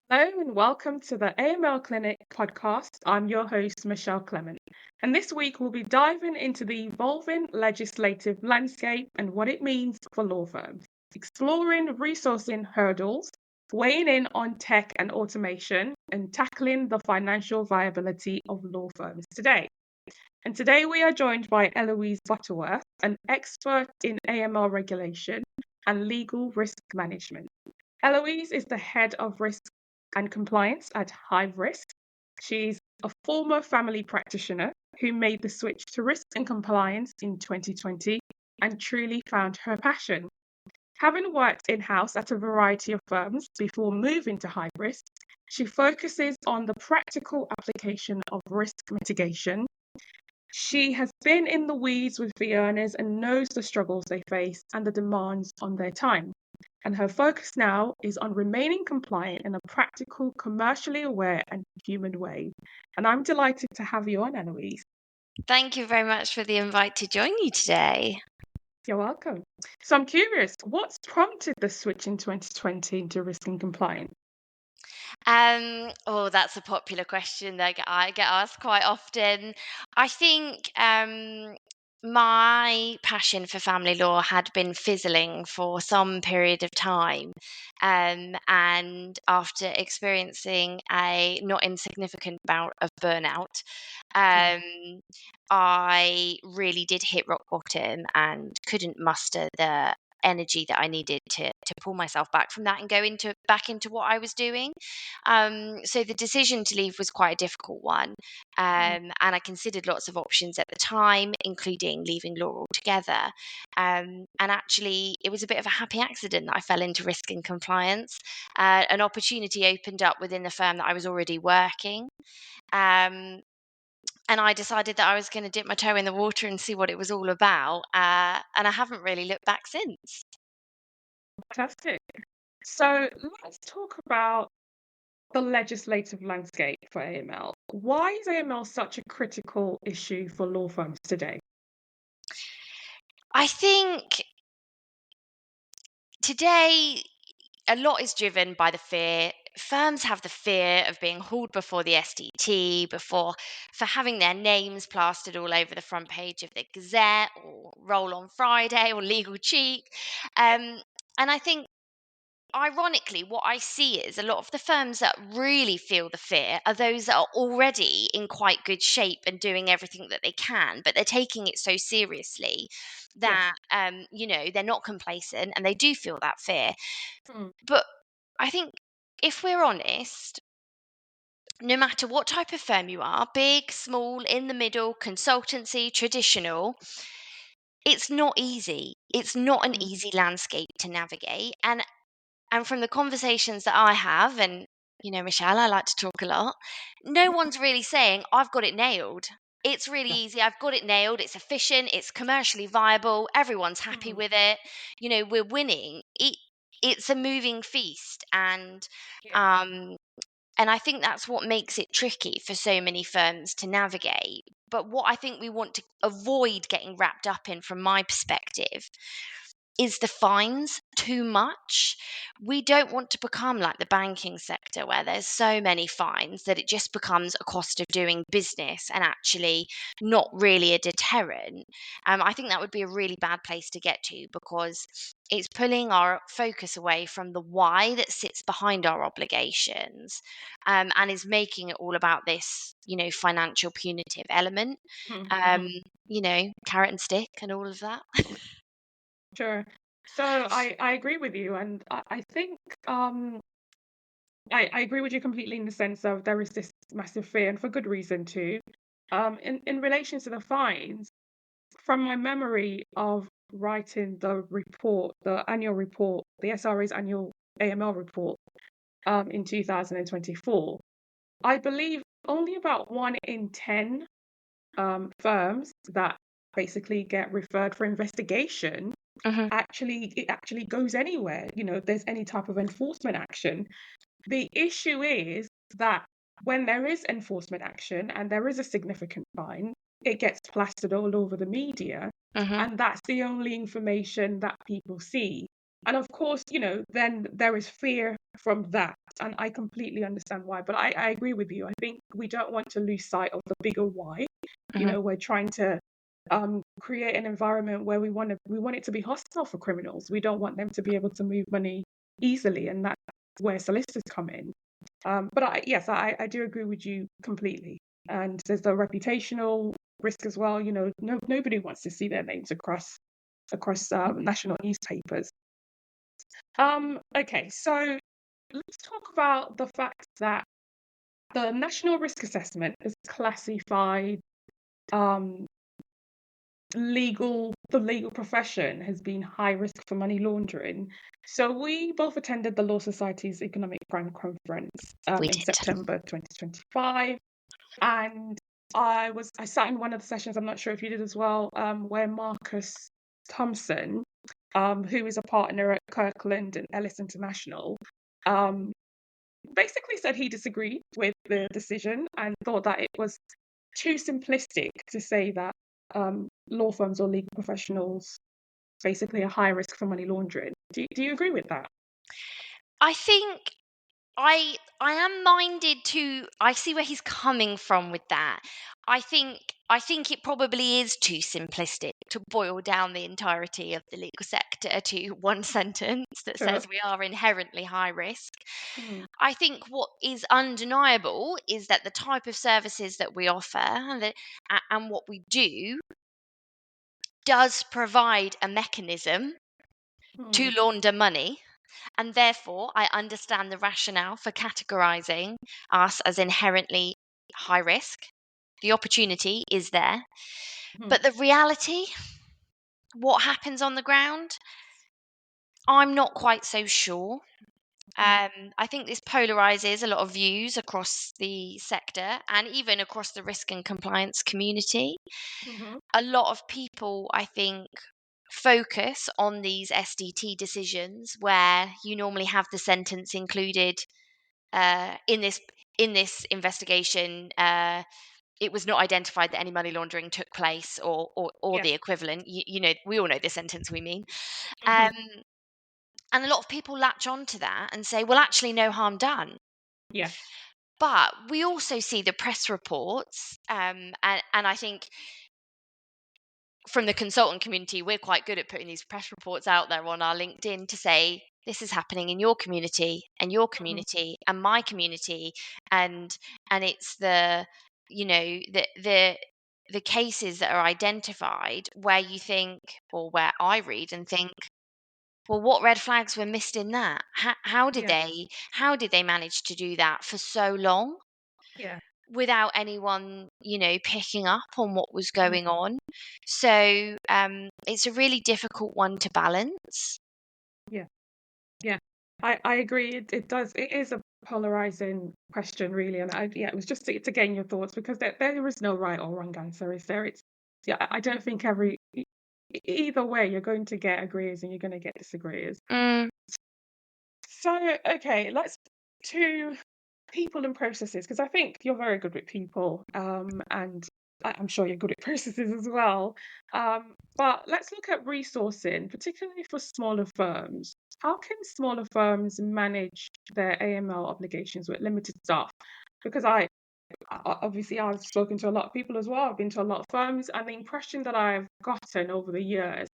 Hello and welcome to the AML Clinic Podcast. I'm your host, Michelle Clement. And this week we'll be diving into the evolving legislative landscape and what it means for law firms, exploring resourcing hurdles, weighing in on tech and automation, and tackling the financial viability of law firms today. And today we are joined by Eloise Butterworth, an expert in AML regulation and legal risk management. Eloise is the head of risk and compliance at High Risk. She's a former family practitioner who made the switch to risk and compliance in 2020 and truly found her passion. Having worked in house at a variety of firms before moving to High Risk, she focuses on the practical application of risk mitigation. She has been in the weeds with fee earners and knows the struggles they face and the demands on their time. And her focus now is on remaining compliant in a practical, commercially aware, and human way. And I'm delighted to have you on, Eloise. Thank you very much for the invite to join you today. You're welcome. So I'm curious, what's prompted the switch in 2020 into risk and compliance? That's a popular question that I get asked quite often. I think my passion for family law had been fizzling for some period of time. And after experiencing a not insignificant bout of burnout, um, I really did hit rock bottom and couldn't muster the energy that I needed to pull myself back from that and go back into what I was doing. So the decision to leave was quite a difficult one. And I considered lots of options at the time, including leaving law altogether. And actually, it was a bit of a happy accident that I fell into risk and compliance. An opportunity opened up within the firm that I was already working. Um, and I decided that I was going to dip my toe in the water and see what it was all about. And I haven't really looked back since. Fantastic. So let's talk about the legislative landscape for AML. Why is AML such a critical issue for law firms today? I think today a lot is driven by the fear. Firms have the fear of being hauled before the SDT, for having their names plastered all over the front page of the Gazette or Roll on Friday or Legal Cheek. And I think, ironically, what I see is a lot of the firms that really feel the fear are those that are already in quite good shape and doing everything that they can, but they're taking it so seriously Yes. that they're not complacent and they do feel that fear. Mm. But I think, if we're honest, no matter what type of firm you are, big, small, in the middle, consultancy, traditional, it's not easy. It's not an Mm. easy landscape to navigate. And from the conversations that I have, and Michelle, I like to talk a lot, no one's really saying, I've got it nailed. It's really Yeah. easy. I've got it nailed. It's efficient. It's commercially viable. Everyone's happy Mm. with it. We're winning. It's a moving feast. Yeah. Um, and I think that's what makes it tricky for so many firms to navigate. But what I think we want to avoid getting wrapped up in, from my perspective, is the fines too much? We don't want to become like the banking sector where there's so many fines that it just becomes a cost of doing business and actually not really a deterrent. I think that would be a really bad place to get to, because it's pulling our focus away from the why that sits behind our obligations, and is making it all about this, financial punitive element, um, Mm. carrot and stick and all of that. Sure. So I agree with you, and I think I agree with you completely in the sense of there is this massive fear, and for good reason too. In relation to the fines, from my memory of writing the report, the annual report, the SRA's annual AML report, in 2024, I believe only about 1 in 10 firms that basically get referred for investigation Mhm. actually goes anywhere. There's any type of enforcement action. The issue is that when there is enforcement action and there is a significant fine, it gets plastered all over the media, Mhm. and that's the only information that people see. And of course, then there is fear from that. And I completely understand why. But I agree with you. I think we don't want to lose sight of the bigger why. Mhm. We're trying to create an environment where we want it to be hostile for criminals. We don't want them to be able to move money easily, and that's where solicitors come in. But yes, I do agree with you completely. And there's the reputational risk as well. Nobody wants to see their names across national newspapers. Okay, so let's talk about the fact that the National Risk Assessment has classified um, the legal profession has been high risk for money laundering. So we both attended the Law Society's Economic Crime Conference We in did. September 2025, and I sat in one of the sessions. I'm not sure if you did as well, where Marcus Thompson, who is a partner at Kirkland and Ellis International, um, basically said he disagreed with the decision and thought that it was too simplistic to say that law firms or legal professionals basically are high risk for money laundering. Do you agree with that? I think I am minded to. I see where he's coming from with that. I think it probably is too simplistic to boil down the entirety of the legal sector to one sentence that Sure. says we are inherently high risk. Mm, I think what is undeniable is that the type of services that we offer and what we do does provide a mechanism to mm, launder money. And therefore, I understand the rationale for categorizing us as inherently high risk. The opportunity is there. mm, But the reality, what happens on the ground, I'm not quite so sure. mm, I think this polarizes a lot of views across the sector and even across the risk and compliance community. mhm, A lot of people, I think, focus on these SDT decisions where you normally have the sentence included in this investigation. It was not identified that any money laundering took place, or yes. the equivalent. We all know the sentence we mean. Mhm, Um, and a lot of people latch on to that and say, well, actually, no harm done. yeah. But we also see the press reports, and I think from the consultant community, we're quite good at putting these press reports out there on our LinkedIn to say, this is happening in your community and your Mhm, community and my community. And it's the cases that are identified where you think, or where I read and think, well, what red flags were missed in that? How did yeah. they manage to do that for so long Yeah. without anyone, picking up on what was Mhm, going on? So it's a really difficult one to balance. yeah. Yeah. I agree. It does. It is a polarizing question, really. And it was just to gain your thoughts, because there is no right or wrong answer, is there? Yeah, I don't think either way, you're going to get agreeers and you're going to get disagreeers. Mm, So, okay, let's to people and processes, because I think you're very good with people, and I'm sure you're good at processes as well. But let's look at resourcing, particularly for smaller firms. How can smaller firms manage their AML obligations with limited staff? Because obviously I've spoken to a lot of people as well. I've been to a lot of firms, and the impression that I've gotten over the years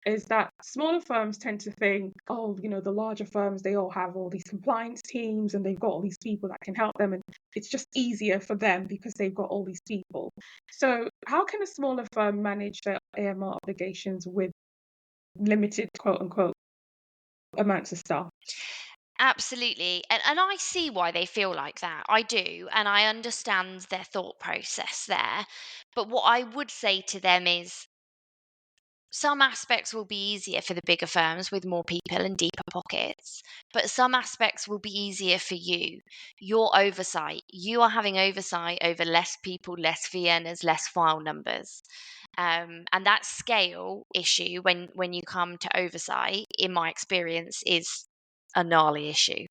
is that smaller firms tend to think, oh, the larger firms, they all have all these compliance teams and they've got all these people that can help them. And it's just easier for them because they've got all these people. So, how can a smaller firm manage their AML obligations with limited, quote unquote, amounts of staff? absolutely. And I see why they feel like that. I do. And I understand their thought process there. But what I would say to them is, some aspects will be easier for the bigger firms with more people and deeper pockets, but some aspects will be easier for you. Your oversight, you are having oversight over less people, less fee earners, less file numbers. And that scale issue, when you come to oversight, in my experience, is a gnarly issue.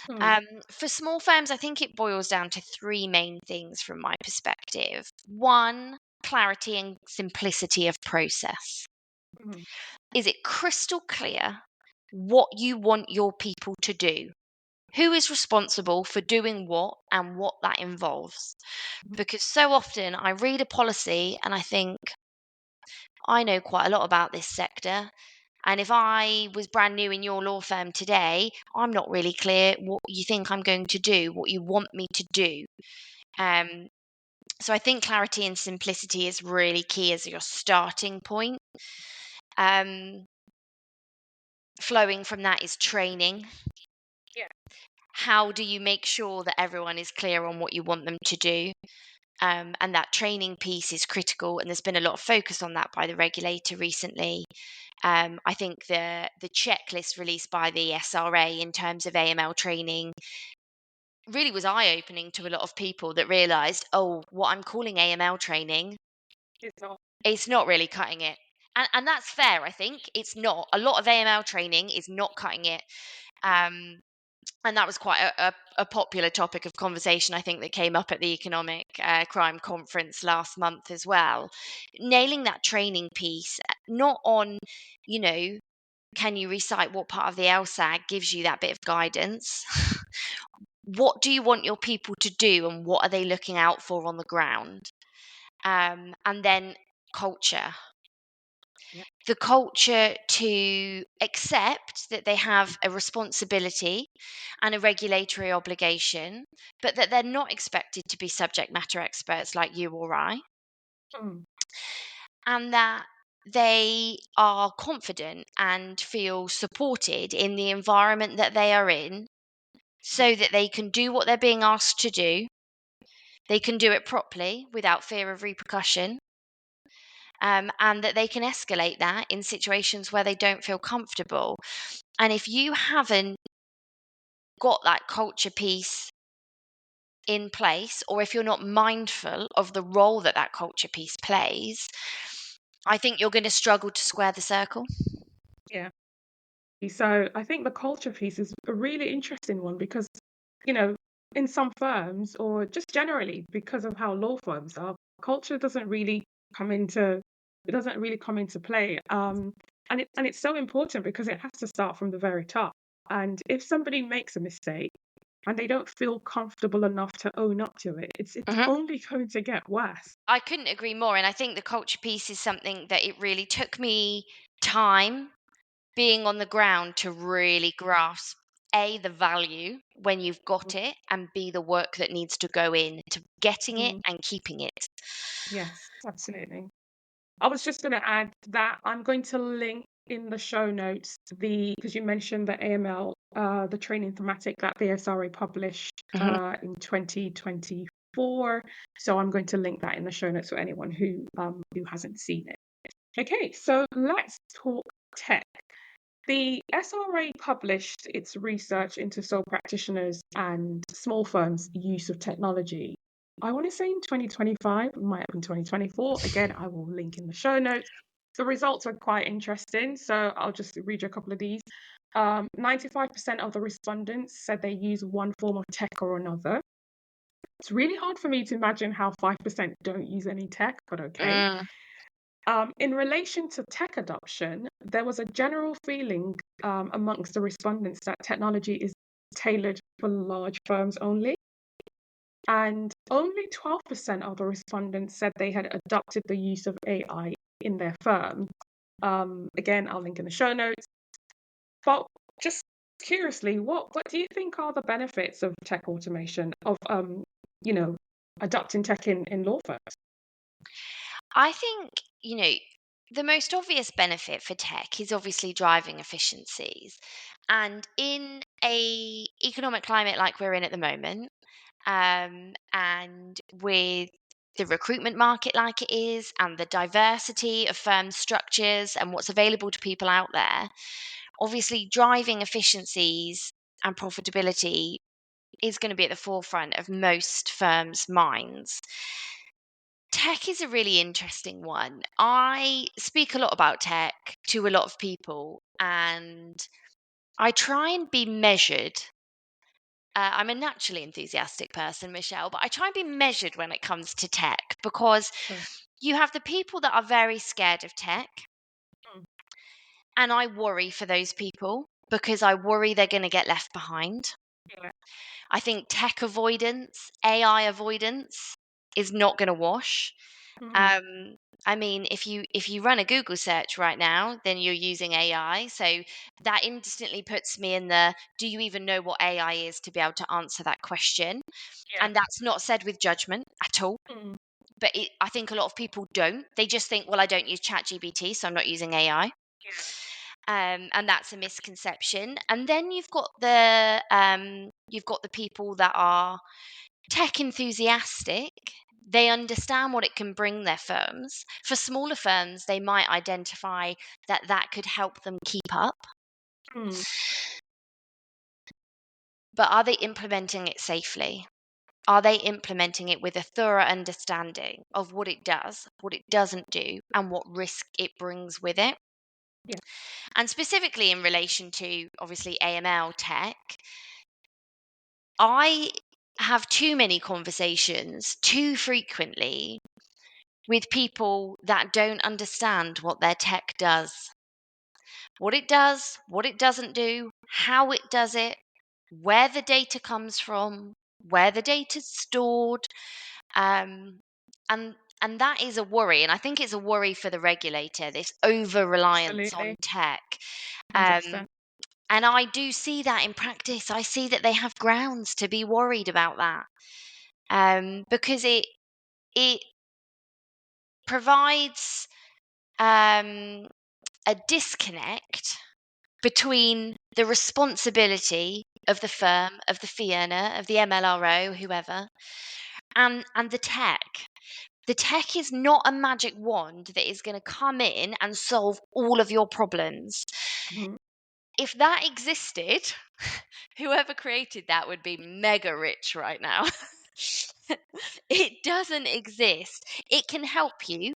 Hmm. Um, for small firms, I think it boils down to three main things from my perspective. One, clarity and simplicity of process. Mhm. Is it crystal clear what you want your people to do. Who is responsible for doing what and what that involves? Because so often I read a policy and I think, I know quite a lot about this sector. And if I was brand new in your law firm today, I'm not really clear what you think I'm going to do, what you want me to do. Um, so I think clarity and simplicity is really key as your starting point. Um, Flowing from that is training. Yeah. How do you make sure that everyone is clear on what you want them to do? And that training piece is critical, and there's been a lot of focus on that by the regulator recently. I think the checklist released by the SRA in terms of AML training really was eye-opening to a lot of people that realised, oh, what I'm calling AML training, It's not. it's not really cutting it. And that's fair, I think. It's not. A lot of AML training is not cutting it. Um, and that was quite a popular topic of conversation, I think, that came up at the Economic Crime Conference last month as well. Nailing that training piece, not on, you know, can you recite what part of the LSAG gives you that bit of guidance? What do you want your people to do and what are they looking out for on the ground? And then culture. Yeah. The culture to accept that they have a responsibility and a regulatory obligation, but that they're not expected to be subject matter experts like you or I, Mm. and that they are confident and feel supported in the environment that they are in so that they can do what they're being asked to do. They can do it properly without fear of repercussion, and that they can escalate that in situations where they don't feel comfortable. And if you haven't got that culture piece in place, or if you're not mindful of the role that that culture piece plays, I think you're going to struggle to square the circle. Yeah. So I think the culture piece is a really interesting one because, you know, in some firms or just generally because of how law firms are, culture doesn't really come into play. And it's so important because it has to start from the very top. And if somebody makes a mistake and they don't feel comfortable enough to own up to it, it's Mhm. only going to get worse. I couldn't agree more. And I think the culture piece is something that it really took me time being on the ground to really grasp A, the value when you've got it, and B, the work that needs to go in to getting it Mm, and keeping it. yes, absolutely. I was just going to add that I'm going to link in the show notes because you mentioned the AML, the training thematic that the SRA published Mhm. in 2024. So I'm going to link that in the show notes for anyone who hasn't seen it. Okay, so let's talk tech. The SRA published its research into sole practitioners and small firms' use of technology. I want to say in 2025, it might have been 2024. Again, I will link in the show notes. The results are quite interesting, so I'll just read you a couple of these. 95% of the respondents said they use one form of tech or another. It's really hard for me to imagine how 5% don't use any tech, but okay. Mm. In relation to tech adoption, there was a general feeling amongst the respondents that technology is tailored for large firms only. And only 12% of the respondents said they had adopted the use of AI in their firm. Again, I'll link in the show notes. But just curiously, what do you think are the benefits of tech automation, of you know, adopting tech in law firms? I think, the most obvious benefit for tech is obviously driving efficiencies. And in a economic climate like we're in at the moment, and with the recruitment market like it is, and the diversity of firm structures and what's available to people out there, obviously driving efficiencies and profitability is going to be at the forefront of most firms' minds. Tech is a really interesting one. I speak a lot about tech to a lot of people, and I try and be measured. I'm a naturally enthusiastic person, Michelle, but I try and be measured when it comes to tech because Sure. you have the people that are very scared of tech, Mm, and I worry for those people. because I worry they're going to get left behind. Yeah. I think tech avoidance, AI avoidance is not going to wash. Mm. Um, I mean, if you run a Google search right now, then you're using AI. So that instantly puts me in the, do you even know what AI is to be able to answer that question? Yeah. And that's not said with judgment at all. Mm. But I think a lot of people don't. They just think, well, I don't use ChatGPT, so I'm not using AI. Yeah. And that's a misconception. And then you've got the people that are tech enthusiastic. They understand what it can bring their firms. For smaller firms, they might identify that could help them keep up. Mm. But are they implementing it safely? Are they implementing it with a thorough understanding of what it does, what it doesn't do, and what risk it brings with it? Yeah. And specifically in relation to, obviously, AML tech, I have too many conversations too frequently with people that don't understand what their tech does, what it does, what it doesn't do, how it does it, where the data comes from, where the data's stored, um, and that is a worry. And I think it's a worry for the regulator, this over reliance on Absolutely. tech. Um, 100%. and I do see that in practice. I see that they have grounds to be worried about that, because it provides um, a disconnect between the responsibility of the firm, of the fee earner, of the MLRO, whoever, and the tech. The tech is not a magic wand that is going to come in and solve all of your problems. Mhm. If that existed, whoever created that would be mega rich right now. It doesn't exist. It can help you.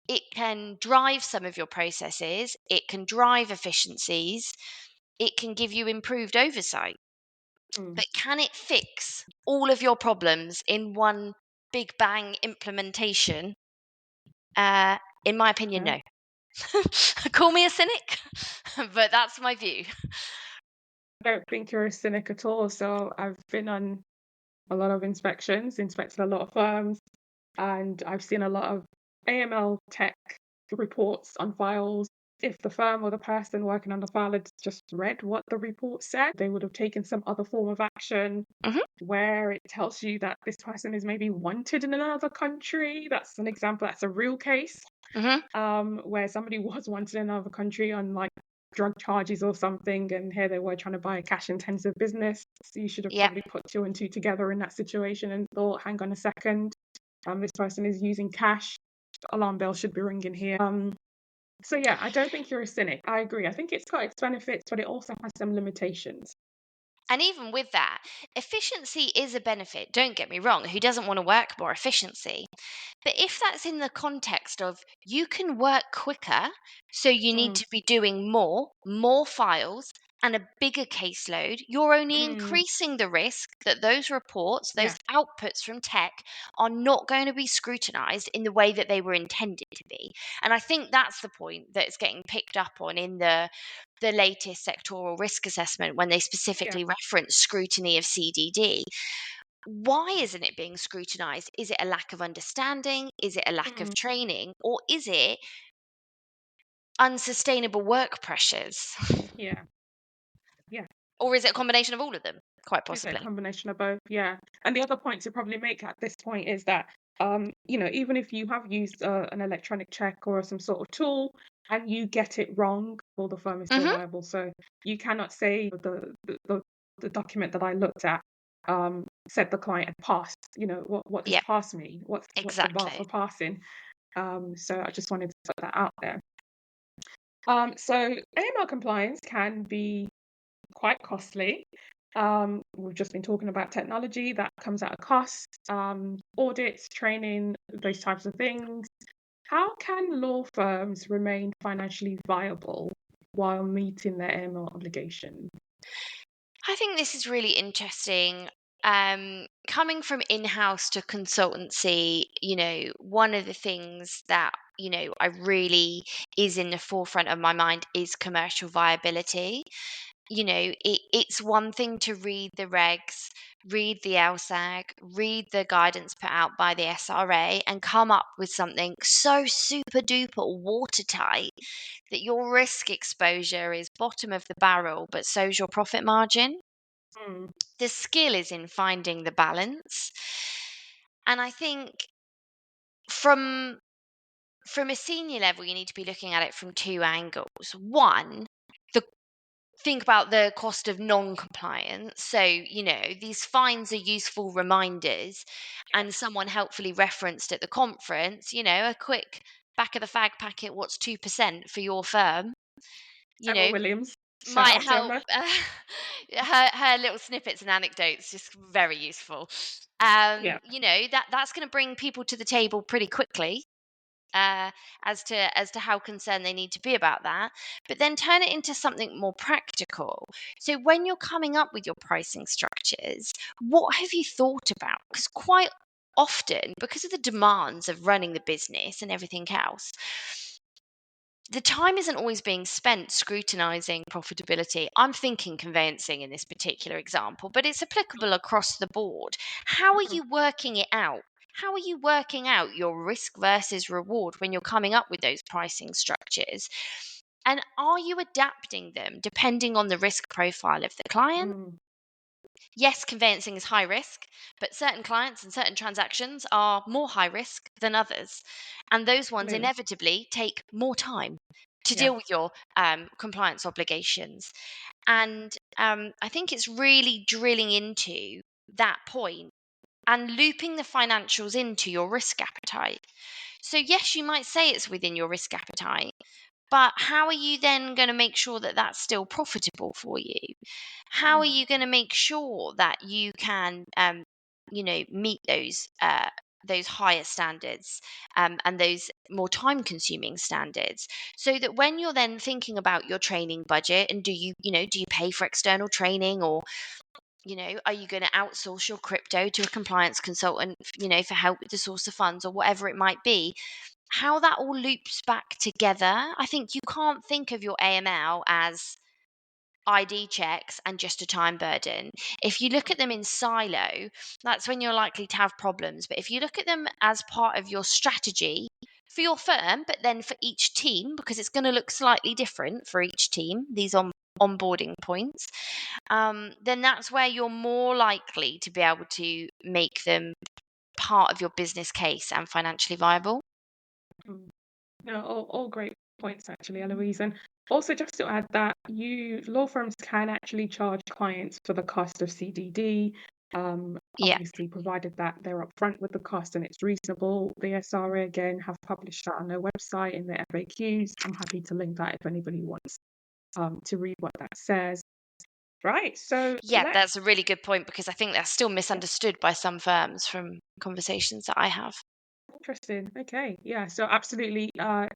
It can drive some of your processes. It can drive efficiencies. It can give you improved oversight. Mm. But can it fix all of your problems in one big bang implementation? In my opinion, No, no. Call me a cynic, but that's my view. I don't think you're a cynic at all. So I've been on a lot of inspections, inspected a lot of firms, and I've seen a lot of AML tech reports on files. If the firm or the person working on the file had just read what the report said, they would have taken some other form of action Hmm. where it tells you that this person is maybe wanted in another country. That's an example, that's a real case, Hmm. where somebody was wanted in another country on like drug charges or something, and here they were trying to buy a cash intensive business. So you should have Yeah. probably put two and two together in that situation and thought, hang on a second, this person is using cash. Alarm bell should be ringing here. So yeah, I don't think you're a cynic. I agree. I think it's got its benefits, but it also has some limitations. And even with that, efficiency is a benefit. Don't get me wrong. Who doesn't want to work more efficiency? But if that's in the context of you can work quicker, so you need Mm, to be doing more files, and a bigger caseload, you're only mm, increasing the risk that those reports, those yeah, outputs from tech, are not going to be scrutinized in the way that they were intended to be. And I think that's the point that's getting picked up on in the latest sectoral risk assessment when they yeah. specifically reference scrutiny of CDD. Why isn't it being scrutinized? Is it a lack of understanding? Is it a lack of Mm, training? Or is it unsustainable work pressures? yeah, yeah. Or is it a combination of all of them? Quite Is it a possibly. combination of both? Yeah. And the other point to probably make at this point is that, even if you have used an electronic check or some sort of tool and you get it wrong, well, the firm is still Hmm. liable. So you cannot say the document that I looked at said the client had passed. What does Yeah, pass mean? What's the bar exactly. for passing? So I just wanted to put that out there. So AML compliance can be quite costly. We've just been talking about technology that comes at a cost, audits, training, those types of things. How can law firms remain financially viable while meeting their AML obligation? I think this is really interesting. Coming from in-house to consultancy, one of the things that, I really is in the forefront of my mind is commercial viability. It's one thing to read the regs, read the LSAG, read the guidance put out by the SRA, and come up with something so super duper watertight that your risk exposure is bottom of the barrel, but so's your profit margin. Mm. The skill is in finding the balance. And I think from from a senior level, you need to be looking at it from two angles. One, the think about the cost of non-compliance. So, these fines are useful reminders, and someone helpfully referenced at the conference, a quick back of the fag packet, what's 2% for your firm, you Emma know, Williams. Shout might out to help. Emma. Her little snippets and anecdotes, just very useful. Yeah. That's going to bring people to the table pretty quickly, as to how concerned they need to be about that, but then turn it into something more practical. So when you're coming up with your pricing structures, what have you thought about? Because quite often, because of the demands of running the business and everything else, the time isn't always being spent scrutinizing profitability. I'm thinking conveyancing in this particular example, but it's applicable across the board. How are Mm. you working it out? How are you working out your risk versus reward when you're coming up with those pricing structures? And are you adapting them depending on the risk profile of the client? Mm. Yes, conveyancing is high risk, but certain clients and certain transactions are more high risk than others. And those ones Absolutely. inevitably take more time to Yeah. deal with your compliance obligations. And I think it's really drilling into that point and looping the financials into your risk appetite. So, yes, you might say it's within your risk appetite, but how are you then going to make sure that that's still profitable for you? How are Mm. you going to make sure that you can, meet those higher standards, and those more time-consuming standards, so that when you're then thinking about your training budget, and do you pay for external training, or are you going to outsource your crypto to a compliance consultant, for help with the source of funds or whatever it might be? How that all loops back together. I think you can't think of your AML as ID checks and just a time burden. If you look at them in silo, that's when you're likely to have problems. But if you look at them as part of your strategy for your firm, but then for each team, because it's going to look slightly different for each team, these onboarding points, then that's where you're more likely to be able to make them part of your business case and financially viable. Mm. No, all great points actually, Eloise. And also just to add that law firms can actually charge clients for the cost of CDD. Yeah. Obviously, provided that they're upfront with the cost and it's reasonable. The SRA again have published that on their website in their FAQs. I'm happy to link that if anybody wants to read what that says. Right. So Yeah, that's a really good point, because I think that's still misunderstood by some firms from conversations that I have. interesting. Okay. Yeah. So absolutely.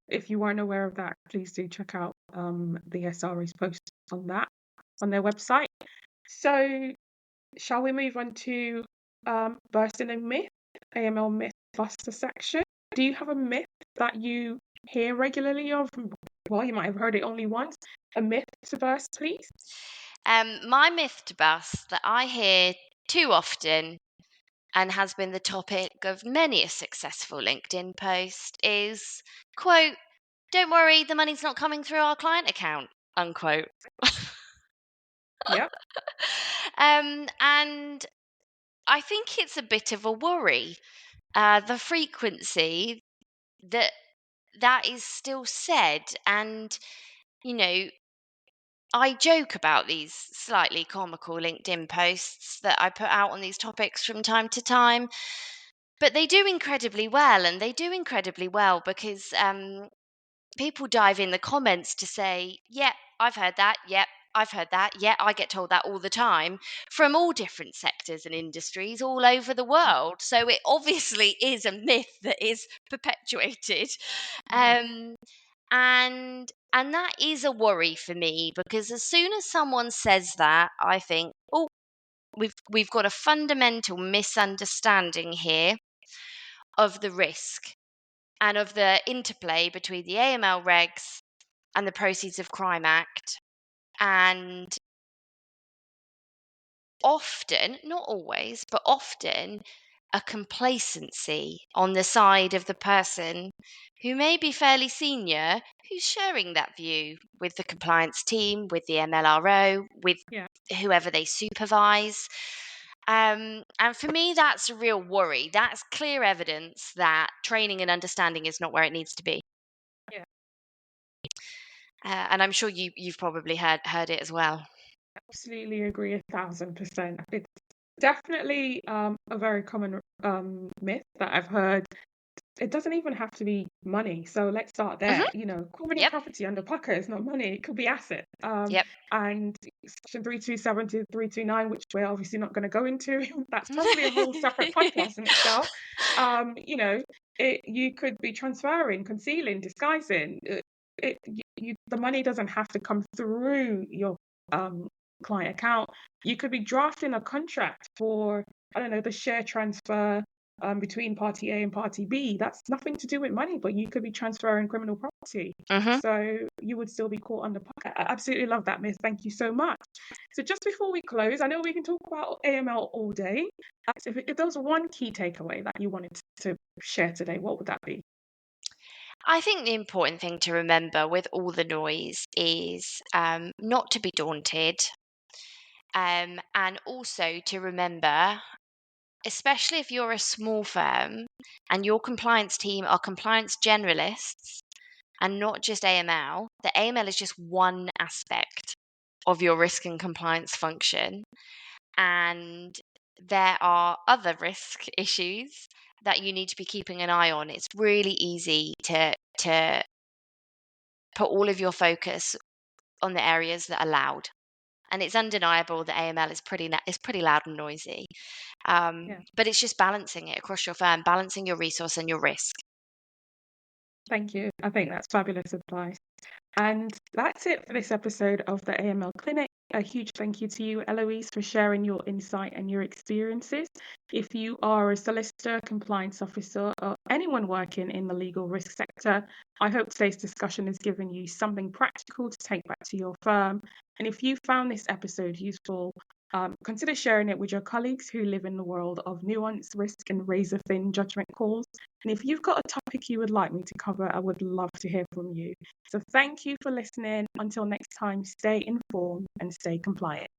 If you weren't aware of that, please do check out the SRA's post on that on their website. So shall we move on to bursting a myth, AML myth buster section? Do you have a myth that you hear regularly of? Well, you might have heard it only once. A myth to burst, please. My myth to bust that I hear too often, and has been the topic of many a successful LinkedIn post, is, quote, "Don't worry, the money's not coming through our client account," unquote. Yep. And I think it's a bit of a worry, the frequency that that is still said. And, you know, I joke about these slightly comical LinkedIn posts that I put out on these topics from time to time, but they do incredibly well. And they do incredibly well because people dive in the comments to say, "Yep, I've heard that. Yep, I've heard that. Yeah, I get told that all the time," from all different sectors and industries all over the world. So it obviously is a myth that is perpetuated. Mhm. Um, and that is a worry for me, because as soon as someone says that, I think, "Oh, we've got a fundamental misunderstanding here of the risk and of the interplay between the AML regs and the Proceeds of Crime Act, and often, not always, but often, a complacency on the side of the person who may be fairly senior, who's sharing that view with the compliance team, with the MLRO, with Yeah. whoever they supervise. And for me, that's a real worry. That's clear evidence that training and understanding is not where it needs to be. Yeah. And I'm sure you've probably heard it as well. Absolutely agree 1,000%. It's definitely a very common myth that I've heard. It doesn't even have to be money. So let's start there. Hmm. Criminal Yep. property under PUCA is not money. It could be asset. Yep. And Section 327 to 329, which we're obviously not going to go into, that's probably a whole separate podcast in itself. You could be transferring, concealing, disguising. The money doesn't have to come through your client account. You could be drafting a contract for, I don't know, the share transfer between party A and party B. That's nothing to do with money, but you could be transferring criminal property. Hmm. So you would still be caught under PUCA. I absolutely love that, Miss. Thank you so much. So just before we close, I know we can talk about AML all day. If there was one key takeaway that you wanted to share today, what would that be? I think the important thing to remember with all the noise is not to be daunted, and also to remember, especially if you're a small firm and your compliance team are compliance generalists and not just AML, that AML is just one aspect of your risk and compliance function. And there are other risk issues that you need to be keeping an eye on. It's really easy to put all of your focus on the areas that are loud. And it's undeniable that AML is pretty loud and noisy. Yeah. But it's just balancing it across your firm, balancing your resource and your risk. Thank you. I think that's fabulous advice. And that's it for this episode of the AML Clinic. A huge thank you to you, Eloise, for sharing your insight and your experiences. If you are a solicitor, compliance officer, or anyone working in the legal risk sector, I hope today's discussion has given you something practical to take back to your firm. And if you found this episode useful, consider sharing it with your colleagues who live in the world of nuance, risk, and razor-thin judgment calls. And if you've got a topic you would like me to cover, I would love to hear from you. So thank you for listening. Until next time, stay informed and stay compliant.